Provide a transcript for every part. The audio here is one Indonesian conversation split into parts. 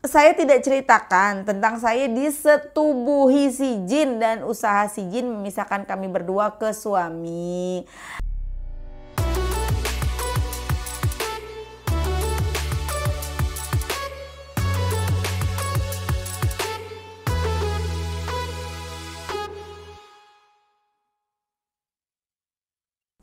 Saya tidak ceritakan tentang saya disetubuhi si jin dan usaha si jin memisahkan kami berdua ke suami.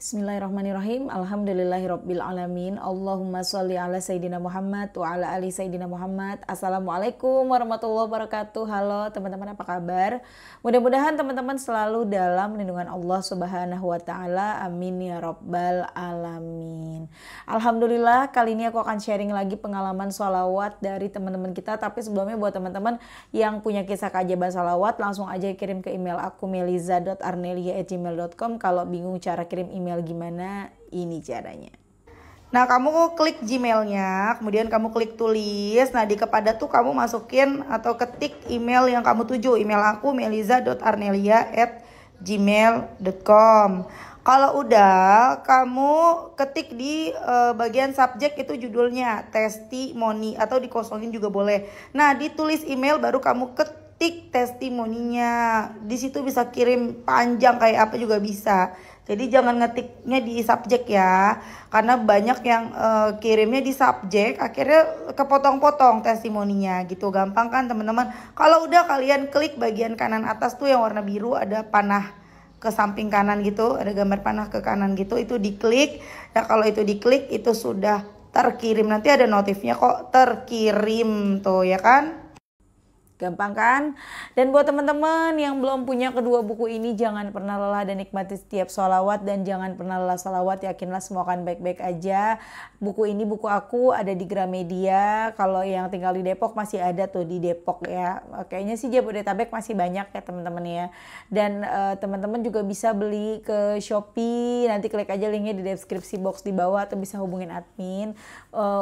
Bismillahirrahmanirrahim. Alhamdulillahirabbil alamin. Allahumma sholli ala sayyidina Muhammad wa ala ali sayyidina Muhammad. Assalamualaikum warahmatullahi wabarakatuh. Halo teman-teman, apa kabar? Mudah-mudahan teman-teman selalu dalam lindungan Allah Subhanahu wa taala. Amin ya rabbal alamin. Alhamdulillah, kali ini aku akan sharing lagi pengalaman sholawat dari teman-teman kita. Tapi sebelumnya buat teman-teman yang punya kisah keajaiban sholawat, langsung aja kirim ke email aku meliza.arnelia@gmail.com. Kalau bingung cara kirim email gimana, ini caranya. Nah, kamu klik Gmailnya, kemudian kamu klik tulis. Nah, di kepada tuh kamu masukin atau ketik email yang kamu tuju. Email aku meliza.arnelia@gmail.com. Kalau udah, kamu ketik di bagian subjek itu judulnya testimoni atau dikosongin juga boleh. Nah, ditulis email baru kamu ketik testimoninya. Di situ bisa kirim panjang kayak apa juga bisa. Jadi jangan ngetiknya di subjek ya, karena banyak yang kirimnya di subjek, akhirnya kepotong-potong testimoninya gitu. Gampang kan teman-teman? Kalau udah, kalian klik bagian kanan atas tuh yang warna biru, ada panah ke samping kanan gitu, ada gambar panah ke kanan gitu, itu diklik. Nah, kalau itu diklik itu sudah terkirim, nanti ada notifnya kok terkirim tuh ya kan? Gampang kan? Dan buat teman-teman yang belum punya kedua buku ini, jangan pernah lelah dan nikmati setiap sholawat, dan jangan pernah lelah sholawat, yakinlah semua akan baik-baik aja. Buku ini buku aku ada di Gramedia. Kalau yang tinggal di Depok masih ada tuh di Depok ya. Kayaknya sih Jabodetabek masih banyak ya teman-teman ya. Dan teman-teman juga bisa beli ke Shopee. Nanti klik aja linknya di deskripsi box di bawah atau bisa hubungin admin.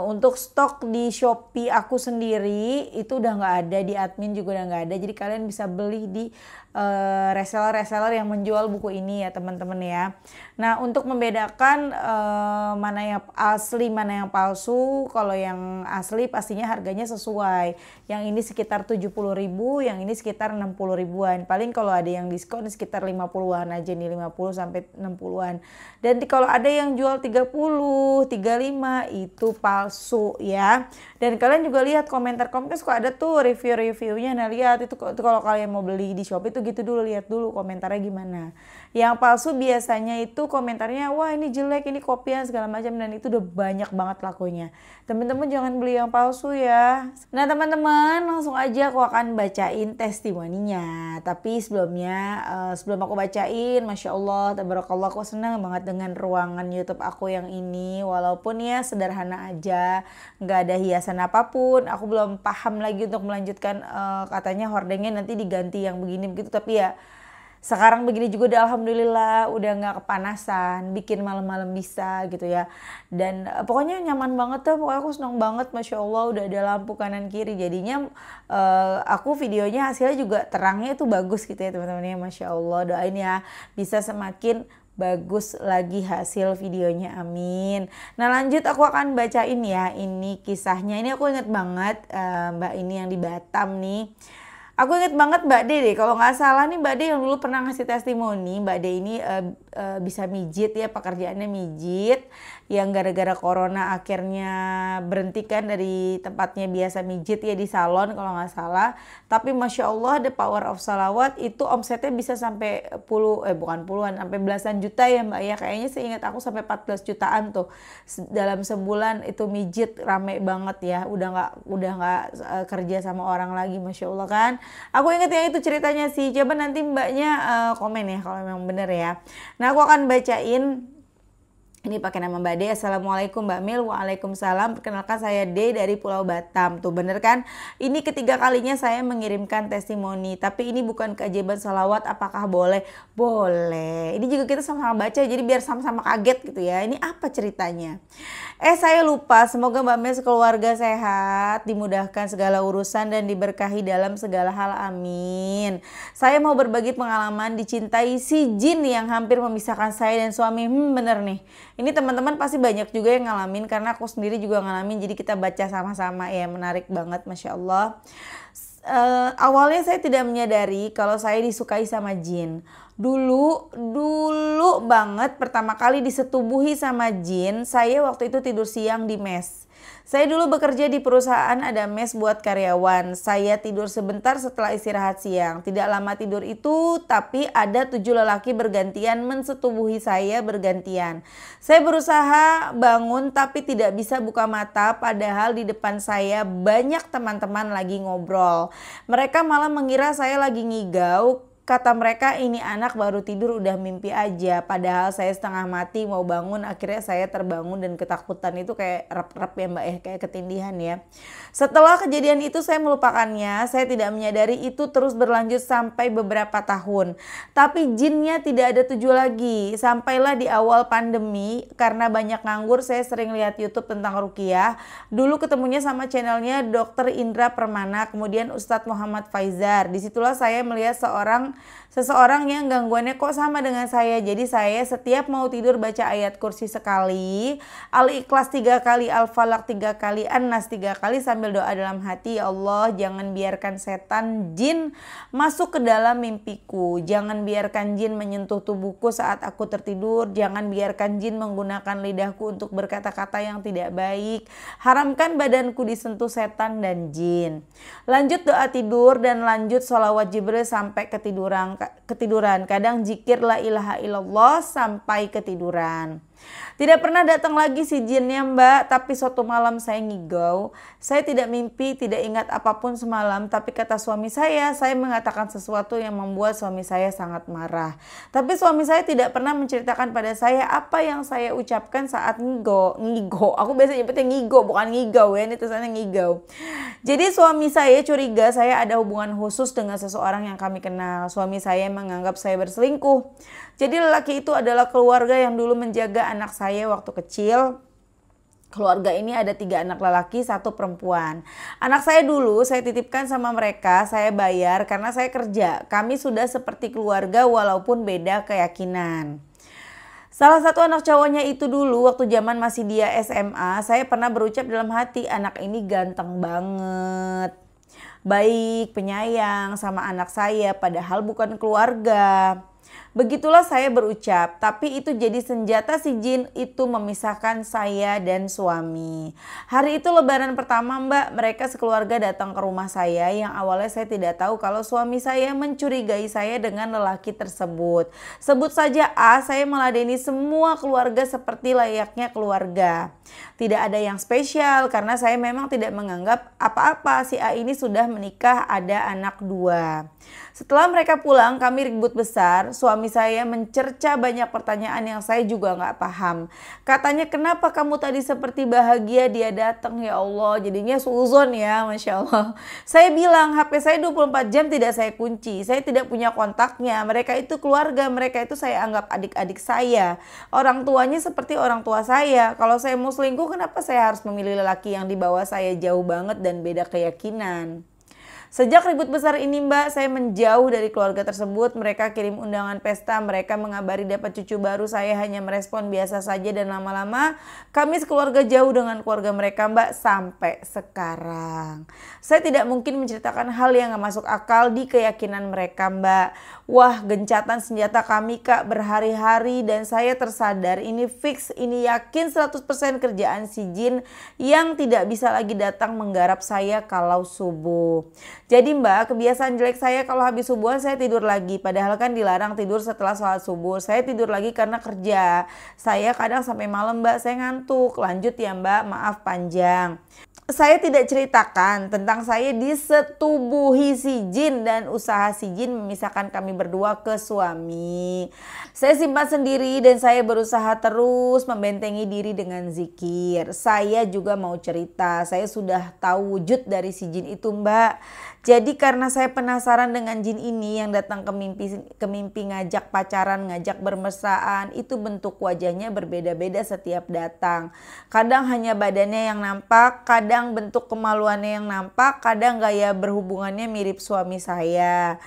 Untuk stok di Shopee aku sendiri itu udah nggak ada, di admin juga udah nggak ada, jadi kalian bisa beli di reseller yang menjual buku ini ya teman-teman ya. Nah, untuk membedakan mana yang asli mana yang palsu, kalau yang asli pastinya harganya sesuai. Yang ini sekitar 70.000, yang ini sekitar 60 ribuan. Paling kalau ada yang diskon sekitar 50-an aja nih, 50 sampai 60-an. Dan kalau ada yang jual 30, 35 itu palsu ya. Dan kalian juga lihat komentar-komentar, suka ada tuh review-reviewnya. Nah, lihat itu kalau kalian mau beli di Shopee itu gitu dulu, lihat dulu komentarnya gimana. Yang palsu biasanya itu komentarnya, wah ini jelek, ini kopian segala macam, dan itu udah banyak banget lakunya. Teman-teman jangan beli yang palsu ya. Nah teman-teman, langsung aja aku akan bacain testimoninya. Tapi sebelumnya, sebelum aku bacain, Masya Allah, tabarakallah, aku senang banget dengan ruangan YouTube aku yang ini. Walaupun ya sederhana aja, nggak ada hiasan apapun. Aku belum paham lagi untuk melanjutkan, katanya hordengnya nanti diganti yang begini begitu, tapi ya sekarang begini juga udah alhamdulillah, udah nggak kepanasan, bikin malam-malam bisa gitu ya. Dan pokoknya nyaman banget tuh, pokoknya aku senang banget, Masya Allah, udah ada lampu kanan kiri, jadinya aku videonya hasilnya juga terangnya tuh bagus gitu ya teman-teman ya. Masya Allah, doain ya bisa semakin bagus lagi hasil videonya, amin. Nah lanjut, aku akan bacain ya ini kisahnya. Ini aku inget banget Mbak ini yang di Batam nih. Aku inget banget Mbak D deh, kalau nggak salah nih Mbak D yang dulu pernah ngasih testimoni. Mbak D ini bisa mijit ya, pekerjaannya mijit, yang gara-gara corona akhirnya berhentikan dari tempatnya biasa mijit ya di salon kalau nggak salah. Tapi Masya Allah, the power of salawat itu omsetnya bisa sampai bukan puluhan, sampai belasan juta ya Mbak ya. Kayaknya seingat aku sampai 14 jutaan tuh dalam sebulan itu mijit, rame banget ya. Udah nggak kerja sama orang lagi, Masya Allah kan. Aku inget ya itu ceritanya sih. Coba nanti Mbaknya komen ya kalau memang bener ya. Nah, aku akan bacain. Ini pakai nama Mbak D. Assalamualaikum Mbak Mil. Waalaikumsalam. Perkenalkan saya D dari Pulau Batam. Tuh bener kan? Ini ketiga kalinya saya mengirimkan testimoni. Tapi ini bukan keajaiban salawat. Apakah boleh? Boleh. Ini juga kita sama-sama baca. Jadi biar sama-sama kaget gitu ya. Ini apa ceritanya? Saya lupa, semoga Mbak Mes keluarga sehat, dimudahkan segala urusan dan diberkahi dalam segala hal, amin. Saya mau berbagi pengalaman dicintai si jin yang hampir memisahkan saya dan suami. Bener nih, ini teman-teman pasti banyak juga yang ngalamin, karena aku sendiri juga ngalamin, jadi kita baca sama-sama ya, menarik banget, Masya Allah. Awalnya saya tidak menyadari kalau saya disukai sama jin. Dulu banget pertama kali disetubuhi sama jin, saya waktu itu tidur siang di mes. Saya dulu bekerja di perusahaan ada mes buat karyawan. Saya tidur sebentar setelah istirahat siang. Tidak lama tidur itu, tapi ada 7 lelaki bergantian mensetubuhi saya bergantian. Saya berusaha bangun tapi tidak bisa buka mata, padahal di depan saya banyak teman-teman lagi ngobrol. Mereka malah mengira saya lagi ngigau. Kata mereka, ini anak baru tidur udah mimpi aja. Padahal saya setengah mati mau bangun. Akhirnya saya terbangun dan ketakutan itu kayak rep-rep ya Mbak, kayak ketindihan ya. Setelah kejadian itu saya melupakannya. Saya tidak menyadari itu terus berlanjut sampai beberapa tahun. Tapi jinnya tidak ada 7 lagi. Sampailah di awal pandemi, karena banyak nganggur, saya sering lihat YouTube tentang ruqyah. Dulu ketemunya sama channelnya Dr. Indra Permana, kemudian Ustadz Muhammad Faizar. Disitulah saya melihat seseorang yang gangguannya kok sama dengan saya. Jadi saya setiap mau tidur baca ayat kursi sekali, Al-Ikhlas 3 kali, Al-Falaq 3 kali, An-Nas 3 kali sambil doa dalam hati, ya Allah jangan biarkan setan jin masuk ke dalam mimpiku, jangan biarkan jin menyentuh tubuhku saat aku tertidur, jangan biarkan jin menggunakan lidahku untuk berkata-kata yang tidak baik, haramkan badanku disentuh setan dan jin. Lanjut doa tidur dan lanjut sholawat Jibril sampai ketiduran. Kadang zikir la ilaha illallah sampai ketiduran. Tidak pernah datang lagi si jinnya Mbak, tapi suatu malam saya ngigau. Saya tidak mimpi, tidak ingat apapun semalam, tapi kata suami saya mengatakan sesuatu yang membuat suami saya sangat marah. Tapi suami saya tidak pernah menceritakan pada saya apa yang saya ucapkan saat ngigo. Aku biasa nyebutnya ngigo, bukan ngigau ya, ini tulisannya ngigau. Jadi suami saya curiga saya ada hubungan khusus dengan seseorang yang kami kenal. Suami saya menganggap saya berselingkuh. Jadi lelaki itu adalah keluarga yang dulu menjaga anak saya waktu kecil. Keluarga ini ada 3 anak lelaki, 1 perempuan. Anak saya dulu saya titipkan sama mereka, saya bayar karena saya kerja. Kami sudah seperti keluarga walaupun beda keyakinan. Salah satu anak cowoknya itu dulu waktu zaman masih dia SMA, saya pernah berucap dalam hati, anak ini ganteng banget. Baik, penyayang sama anak saya, padahal bukan keluarga. Begitulah saya berucap, tapi itu jadi senjata si jin itu memisahkan saya dan suami. Hari itu lebaran pertama Mbak, mereka sekeluarga datang ke rumah saya yang awalnya saya tidak tahu kalau suami saya mencurigai saya dengan lelaki tersebut. Sebut saja A, saya meladeni semua keluarga seperti layaknya keluarga. Tidak ada yang spesial karena saya memang tidak menganggap apa-apa, si A ini sudah menikah, ada anak 2. Setelah mereka pulang kami ribut besar, suami saya mencerca banyak pertanyaan yang saya juga nggak paham. Katanya kenapa kamu tadi seperti bahagia dia datang, ya Allah, jadinya suuzon ya, Masya Allah. Saya bilang HP saya 24 jam tidak saya kunci, saya tidak punya kontaknya, mereka itu keluarga, mereka itu saya anggap adik-adik saya. Orang tuanya seperti orang tua saya, kalau saya mau selingkuh kenapa saya harus memilih lelaki yang di bawah saya jauh banget dan beda keyakinan. Sejak ribut besar ini Mbak, saya menjauh dari keluarga tersebut. Mereka kirim undangan pesta, mereka mengabari dapat cucu baru, saya hanya merespon biasa saja dan lama-lama kami sekeluarga jauh dengan keluarga mereka Mbak sampai sekarang. Saya tidak mungkin menceritakan hal yang gak masuk akal di keyakinan mereka Mbak. Wah, gencatan senjata kami Kak berhari-hari dan saya tersadar ini fix, ini yakin 100% kerjaan si jin yang tidak bisa lagi datang menggarap saya kalau subuh. Jadi Mbak, kebiasaan jelek saya kalau habis subuhan saya tidur lagi. Padahal kan dilarang tidur setelah sholat subuh. Saya tidur lagi karena kerja. Saya kadang sampai malam Mbak, saya ngantuk. Lanjut ya Mbak, maaf panjang. saya tidak ceritakan tentang saya disetubuhi si jin dan usaha si jin memisahkan kami berdua ke suami. Saya simpan sendiri dan saya berusaha terus membentengi diri dengan zikir. Saya juga mau cerita, saya sudah tahu wujud dari si jin itu, Mbak. Jadi karena saya penasaran dengan jin ini yang datang ke mimpi ngajak pacaran, ngajak bermesraan, itu bentuk wajahnya berbeda-beda setiap datang. Kadang hanya badannya yang nampak, kadang bentuk kemaluannya yang nampak, kadang gaya berhubungannya mirip suami saya.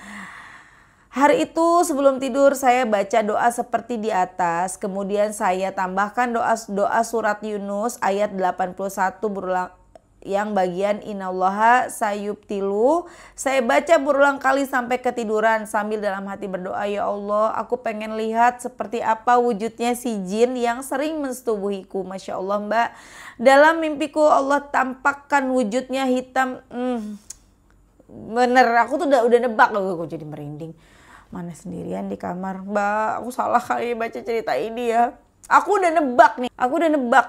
Hari itu sebelum tidur saya baca doa seperti di atas, kemudian saya tambahkan doa surat Yunus ayat 81 berulang yang bagian inallaha sayubtilu. Saya baca berulang kali sampai ketiduran sambil dalam hati berdoa, ya Allah, aku pengen lihat seperti apa wujudnya si jin yang sering mensetubuhiku. Masya Allah, Mbak, dalam mimpiku Allah tampakkan wujudnya hitam. Bener, aku tuh udah nebak loh, aku jadi merinding. Mana sendirian di kamar, Mbak, aku salah kali baca cerita ini ya. Aku udah nebak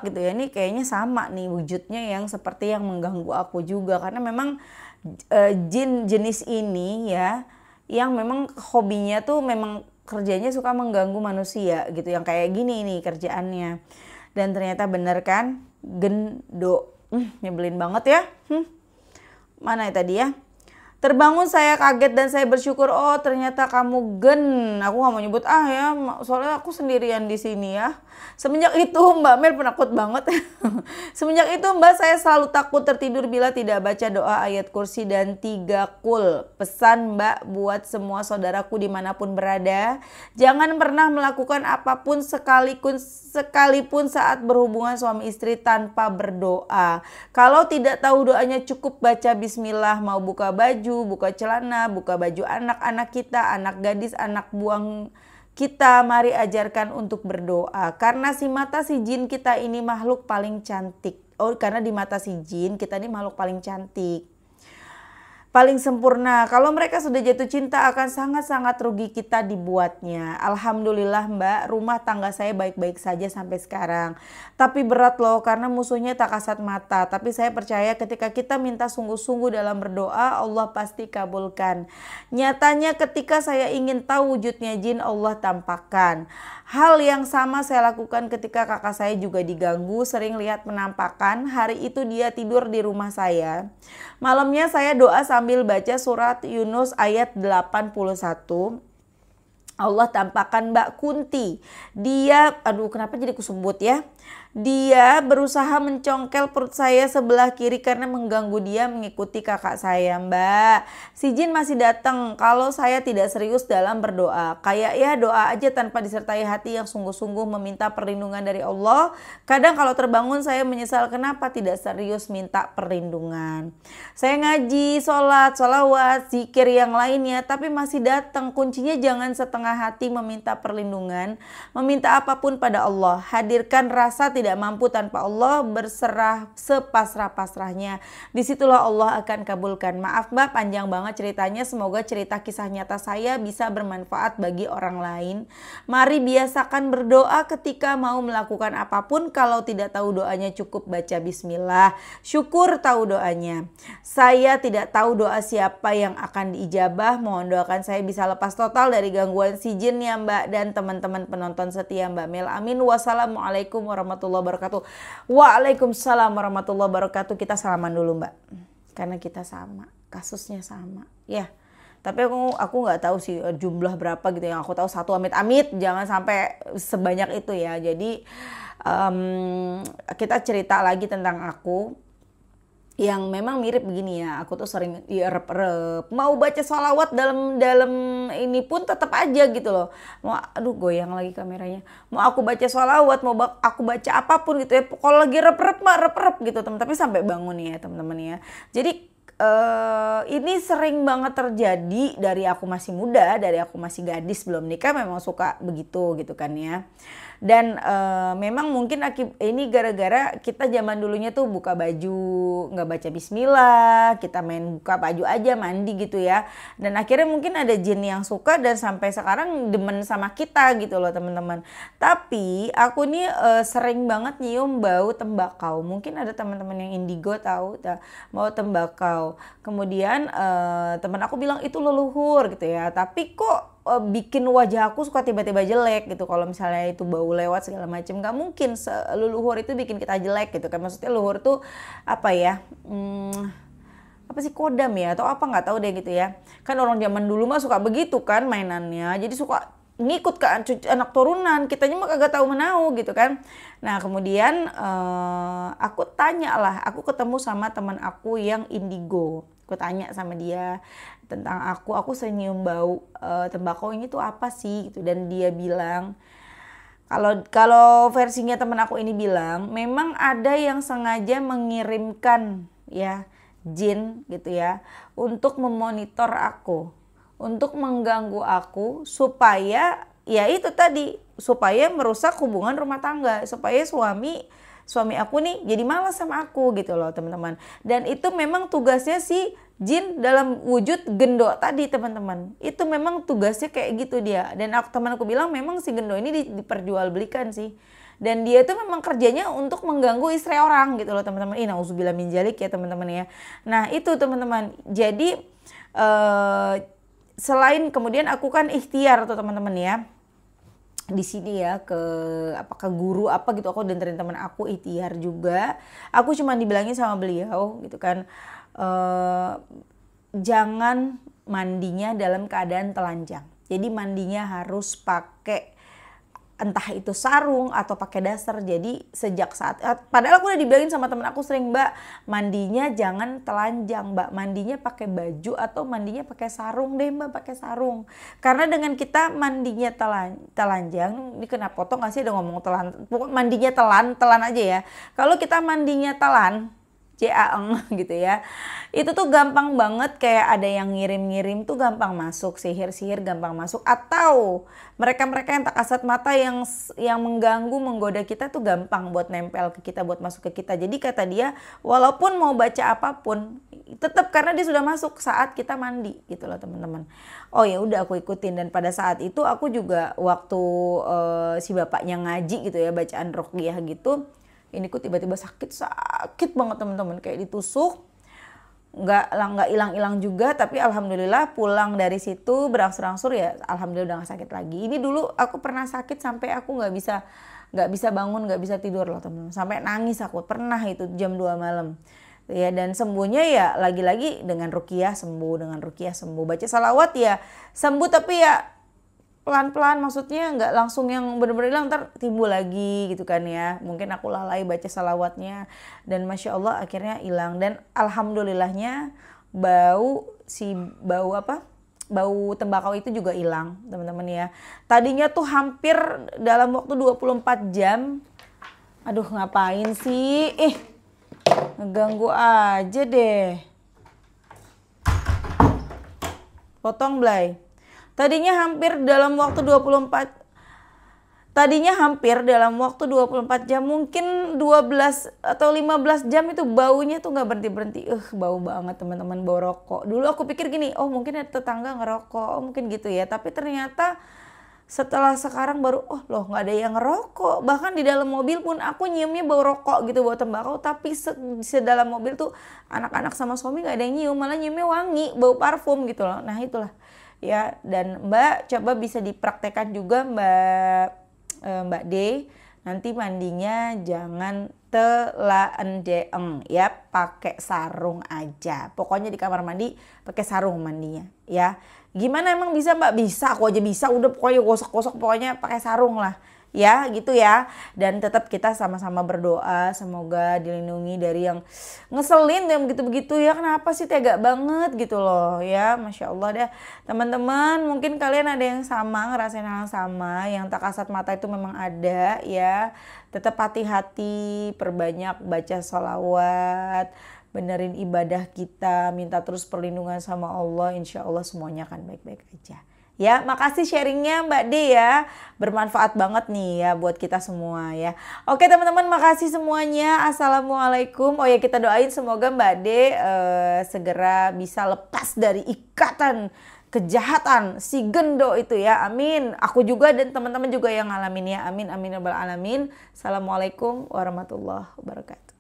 gitu ya, ini kayaknya sama nih wujudnya yang seperti yang mengganggu aku juga. Karena memang jin jenis ini ya, yang memang hobinya tuh memang kerjanya suka mengganggu manusia gitu. Yang kayak gini nih kerjaannya. Dan ternyata bener kan, gendo. Nyebelin banget ya. Mana ya tadi ya? Terbangun saya kaget dan saya bersyukur, oh ternyata kamu Gen. Aku gak mau nyebut ya, soalnya aku sendirian di sini ya. Semenjak itu Mbak Mel penakut banget. Semenjak itu Mbak saya selalu takut tertidur bila tidak baca doa ayat kursi dan 3 kul. Pesan Mbak buat semua saudaraku dimanapun berada, jangan pernah melakukan apapun sekalipun saat berhubungan suami istri tanpa berdoa. Kalau tidak tahu doanya cukup baca bismillah, mau buka baju, buka celana, buka baju anak-anak kita, anak gadis, anak buang kita, mari ajarkan untuk berdoa. Karena si jin kita ini makhluk paling cantik. Karena di mata si jin kita ini makhluk paling cantik, paling sempurna. Kalau mereka sudah jatuh cinta akan sangat-sangat rugi kita dibuatnya. Alhamdulillah Mbak, rumah tangga saya baik-baik saja sampai sekarang. Tapi berat loh karena musuhnya tak kasat mata. Tapi saya percaya ketika kita minta sungguh-sungguh dalam berdoa, Allah pasti kabulkan. Nyatanya ketika saya ingin tahu wujudnya jin, Allah tampakkan. Hal yang sama saya lakukan ketika kakak saya juga diganggu, sering lihat penampakan. Hari itu dia tidur di rumah saya. Malamnya saya doa sambil baca surat Yunus ayat 81. Allah tampakkan Mbak Kunti. Dia, kenapa jadi kusebut ya? Dia berusaha mencongkel perut saya sebelah kiri karena mengganggu dia mengikuti kakak saya, Mbak. Si jin masih datang kalau saya tidak serius dalam berdoa. Kayak ya doa aja tanpa disertai hati yang sungguh-sungguh meminta perlindungan dari Allah. Kadang kalau terbangun saya menyesal kenapa tidak serius minta perlindungan. Saya ngaji, sholat, sholawat, zikir yang lainnya, tapi masih datang. Kuncinya jangan setengah hati meminta perlindungan, meminta apapun pada Allah. Hadirkan rasa tidak mampu tanpa Allah, berserah sepasrah-pasrahnya. Disitulah Allah akan kabulkan. Maaf Mbak, panjang banget ceritanya. Semoga cerita kisah nyata saya bisa bermanfaat bagi orang lain. Mari biasakan berdoa ketika mau melakukan apapun. Kalau tidak tahu doanya cukup baca bismillah. Syukur tahu doanya. Saya tidak tahu doa siapa yang akan diijabah. Mohon doakan saya bisa lepas total dari gangguan si jin ya Mbak dan teman-teman penonton setia Mbak Mel. Amin. Wassalamualaikum warahmatullahi wabarakatuh. Waalaikumsalam warahmatullahi wabarakatuh. Kita salaman dulu Mbak, karena kita sama, kasusnya sama ya. Tapi aku nggak tahu sih jumlah berapa gitu. Yang aku tahu satu, amit-amit jangan sampai sebanyak itu ya. Jadi kita cerita lagi tentang aku yang memang mirip begini ya. Aku tuh sering rep-rep, mau baca sholawat dalam ini pun tetap aja gitu loh. Mau goyang lagi kameranya. Mau aku baca sholawat, mau aku baca apapun gitu ya. Kalau lagi rep-rep mah rep-rep gitu teman. Tapi sampai bangun ya teman-teman ya. Jadi ini sering banget terjadi dari aku masih muda, dari aku masih gadis belum nikah, memang suka begitu gitu kan ya. Dan memang mungkin ini gara-gara kita zaman dulunya tuh buka baju nggak baca bismillah, kita main buka baju aja mandi gitu ya. Dan akhirnya mungkin ada jin yang suka dan sampai sekarang demen sama kita gitu loh teman-teman. Tapi aku nih sering banget nyium bau tembakau. Mungkin ada teman-teman yang indigo tahu bau tembakau. Kemudian teman aku bilang itu leluhur gitu ya. Tapi kok bikin wajah aku suka tiba-tiba jelek gitu kalau misalnya itu bau lewat segala macam. Gak mungkin leluhur itu bikin kita jelek gitu kan, maksudnya leluhur tuh apa ya, apa sih, kodam ya atau apa nggak tahu deh gitu ya. Kan orang zaman dulu mah suka begitu kan mainannya, jadi suka ngikut ke anak turunan, kitanya mah kagak tahu menau gitu kan. Nah kemudian aku tanya lah, aku ketemu sama teman aku yang indigo. Aku tanya sama dia tentang aku sering nyium bau tembakau ini tuh apa sih gitu, dan dia bilang kalau versinya temen aku ini bilang memang ada yang sengaja mengirimkan ya jin gitu ya untuk memonitor aku, untuk mengganggu aku supaya ya itu tadi, supaya merusak hubungan rumah tangga, supaya suami aku nih jadi malas sama aku gitu loh teman-teman. Dan itu memang tugasnya si jin dalam wujud gendo tadi teman-teman. Itu memang tugasnya kayak gitu dia. Dan teman aku bilang memang si gendo ini diperjualbelikan sih. Dan dia itu memang kerjanya untuk mengganggu istri orang gitu loh teman-teman. Nauzubillah min dzalik ya teman-teman ya. Nah itu teman-teman. Jadi selain kemudian aku kan ikhtiar tuh teman-teman ya. Di sini ya ke guru apa gitu, aku dengerin teman aku ikhtiar juga. Aku cuma dibilangin sama beliau gitu kan, jangan mandinya dalam keadaan telanjang. Jadi mandinya harus pakai entah itu sarung atau pakai dasar. Jadi sejak saat padahal aku udah dibilangin sama temen aku sering, Mbak, mandinya jangan telanjang, Mbak, mandinya pakai baju atau mandinya pakai sarung deh, Mbak, pakai sarung. Karena dengan kita mandinya telanjang, ini kena potong nggak sih ada ngomong telan, mandinya telan aja ya. Kalau kita mandinya telan jaeng gitu ya, itu tuh gampang banget, kayak ada yang ngirim-ngirim tuh gampang masuk, sihir-sihir gampang masuk, atau mereka-mereka yang tak kasat mata yang mengganggu, menggoda kita tuh gampang buat nempel ke kita, buat masuk ke kita. Jadi kata dia, walaupun mau baca apapun tetap, karena dia sudah masuk saat kita mandi gitu loh teman-teman. Oh ya udah aku ikutin. Dan pada saat itu aku juga waktu si bapaknya ngaji gitu ya, bacaan ruqyah gitu, ini ku tiba-tiba sakit banget teman-teman, kayak ditusuk, nggak hilang juga. Tapi alhamdulillah pulang dari situ berangsur-angsur ya, alhamdulillah udah nggak sakit lagi. Ini dulu aku pernah sakit sampai aku nggak bisa bangun, nggak bisa tidur loh teman-teman, sampai nangis aku pernah, itu jam 2 malam ya. Dan sembuhnya ya lagi-lagi dengan ruqyah sembuh, baca salawat ya sembuh, tapi ya pelan-pelan, maksudnya nggak langsung yang bener-bener hilang, ntar timbul lagi gitu kan ya. Mungkin aku lalai baca salawatnya, dan Masya Allah akhirnya hilang. Dan alhamdulillahnya bau tembakau itu juga hilang teman-teman ya. Tadinya tuh hampir dalam waktu 24 jam, aduh ngapain sih, ngeganggu aja deh, potong Blay. Tadinya hampir dalam waktu 24 jam, mungkin 12 atau 15 jam itu baunya tuh nggak berhenti. Bau banget teman-teman, bau rokok. Dulu aku pikir gini, oh mungkin ada tetangga ngerokok, oh mungkin gitu ya. Tapi ternyata setelah sekarang baru, oh loh nggak ada yang ngerokok. Bahkan di dalam mobil pun aku nyiumnya bau rokok gitu, bau tembakau. Tapi sedalam mobil tuh anak-anak sama suami nggak ada yang nyium, malah nyiumnya wangi, bau parfum gitu loh. Nah itulah ya. Dan Mbak coba bisa dipraktekkan juga Mbak D, nanti mandinya jangan telanjang ya, pakai sarung aja. Pokoknya di kamar mandi pakai sarung mandinya ya. Gimana emang bisa Mbak? Bisa, aku aja bisa, udah pokoknya gosok-gosok, pokoknya pakai sarung lah ya gitu ya. Dan tetap kita sama-sama berdoa semoga dilindungi dari yang ngeselin yang begitu-begitu ya. Kenapa sih tega banget gitu loh ya. Masya Allah deh teman-teman, mungkin kalian ada yang sama, ngerasain hal yang sama, yang tak kasat mata itu memang ada ya. Tetap hati-hati, perbanyak baca sholawat, benerin ibadah kita, minta terus perlindungan sama Allah, insya Allah semuanya akan baik-baik aja Ya, makasih sharingnya Mbak D ya. Bermanfaat banget nih ya buat kita semua ya. Oke teman-teman, makasih semuanya. Assalamualaikum. Oh ya, kita doain semoga Mbak D segera bisa lepas dari ikatan kejahatan si Gendo itu ya. Amin. Aku juga dan teman-teman juga yang ngalamin ya. Amin amin ya rabbal alamin. Assalamualaikum warahmatullahi wabarakatuh.